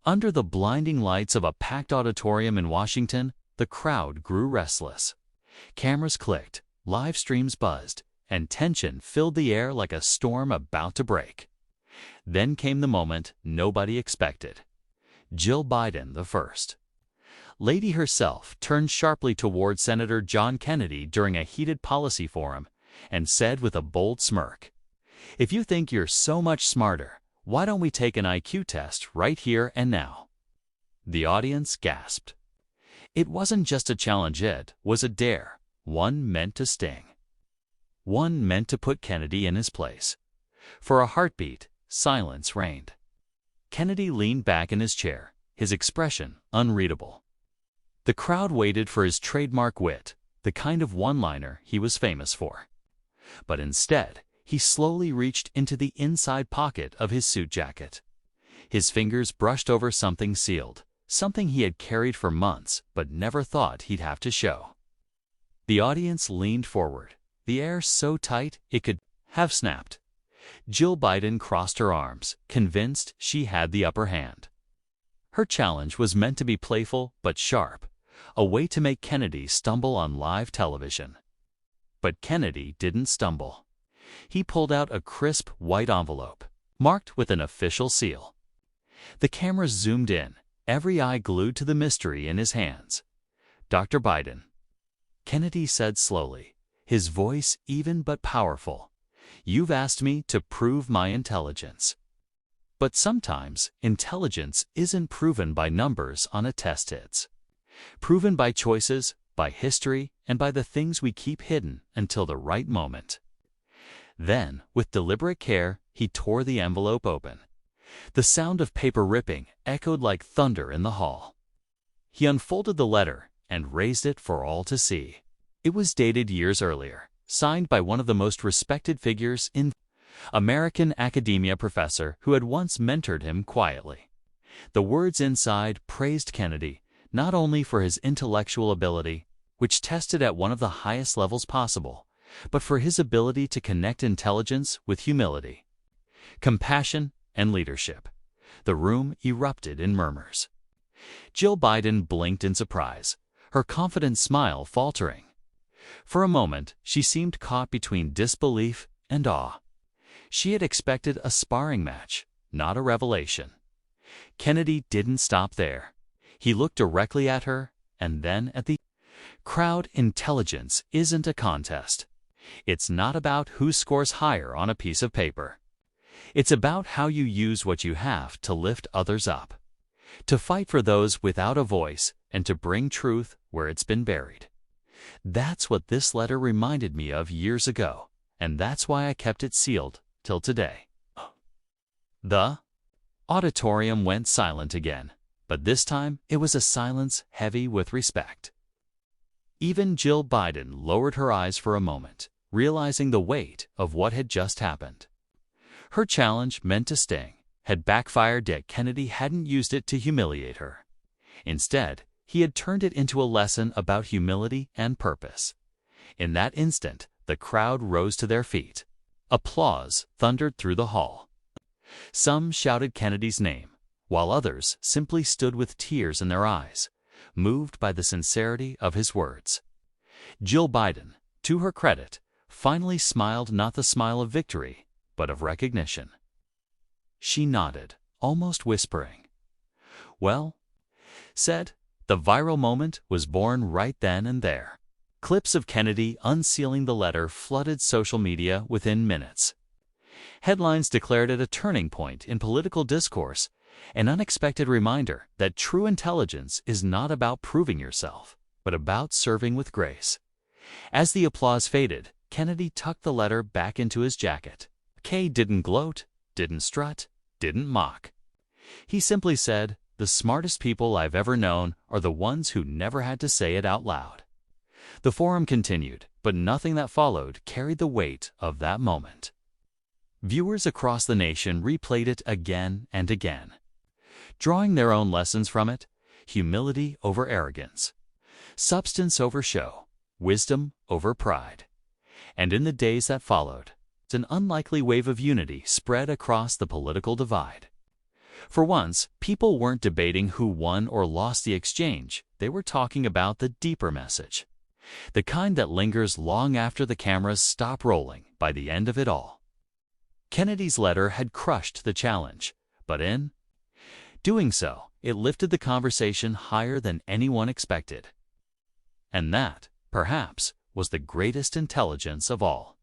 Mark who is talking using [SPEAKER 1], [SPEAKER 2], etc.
[SPEAKER 1] Under the blinding lights of a packed auditorium in Washington, the crowd grew restless. Cameras clicked, live streams buzzed, and tension filled the air like a storm about to break. Then came the moment nobody expected. Jill Biden the first. Lady herself turned sharply toward Senator John Kennedy during a heated policy forum and said with a bold smirk, "If you think you're so much smarter, why don't we take an IQ test right here and now?" The audience gasped. It wasn't just a challenge, it was a dare, one meant to sting. One meant to put Kennedy in his place. For a heartbeat, silence reigned. Kennedy leaned back in his chair, his expression unreadable. The crowd waited for his trademark wit, the kind of one-liner he was famous for. But instead, he slowly reached into the inside pocket of his suit jacket. His fingers brushed over something sealed, something he had carried for months but never thought he'd have to show. The audience leaned forward, the air so tight it could have snapped. Jill Biden crossed her arms, convinced she had the upper hand. Her challenge was meant to be playful but sharp, a way to make Kennedy stumble on live television. But Kennedy didn't stumble. He pulled out a crisp white envelope, marked with an official seal. The cameras zoomed in, every eye glued to the mystery in his hands. "Dr. Biden," Kennedy said slowly, his voice even but powerful, "you've asked me to prove my intelligence. But sometimes intelligence isn't proven by numbers on a test. It's proven by choices, by history, and by the things we keep hidden until the right moment." Then, with deliberate care, he tore the envelope open. The sound of paper ripping echoed like thunder in the hall. He unfolded the letter and raised it for all to see. It was dated years earlier, signed by one of the most respected figures in American academia, professor who had once mentored him quietly. The words inside praised Kennedy not only for his intellectual ability, which tested at one of the highest levels possible, but for his ability to connect intelligence with humility, compassion, and leadership. The room erupted in murmurs. Jill Biden blinked in surprise, her confident smile faltering. For a moment, she seemed caught between disbelief and awe. She had expected a sparring match, not a revelation. Kennedy didn't stop there. He looked directly at her and then at the crowd. Intelligence isn't a contest. It's not about who scores higher on a piece of paper. It's about how you use what you have to lift others up, to fight for those without a voice, and to bring truth where it's been buried. That's what this letter reminded me of years ago, and that's why I kept it sealed till today. The auditorium went silent again, but this time it was a silence heavy with respect. Even Jill Biden lowered her eyes for a moment, realizing the weight of what had just happened. Her challenge, meant to sting, had backfired, yet Kennedy hadn't used it to humiliate her. Instead, he had turned it into a lesson about humility and purpose. In that instant, the crowd rose to their feet. Applause thundered through the hall. Some shouted Kennedy's name, while others simply stood with tears in their eyes, moved by the sincerity of his words. Jill Biden, to her credit, finally smiled, not the smile of victory, but of recognition. She nodded, almost whispering. "Well said." The viral moment was born right then and there. Clips of Kennedy unsealing the letter flooded social media within minutes. Headlines declared it a turning point in political discourse, an unexpected reminder that true intelligence is not about proving yourself, but about serving with grace. As the applause faded, Kennedy tucked the letter back into his jacket. Kay didn't gloat, didn't strut, didn't mock. He simply said, "The smartest people I've ever known are the ones who never had to say it out loud." The forum continued, but nothing that followed carried the weight of that moment. Viewers across the nation replayed it again and again, drawing their own lessons from it: humility over arrogance, substance over show, wisdom over pride. And in the days that followed, an unlikely wave of unity spread across the political divide. For once, people weren't debating who won or lost the exchange. They were talking about the deeper message, the kind that lingers long after the cameras stop rolling by the end of it all. Kennedy's letter had crushed the challenge, but in doing so, it lifted the conversation higher than anyone expected. And that, perhaps, was the greatest intelligence of all.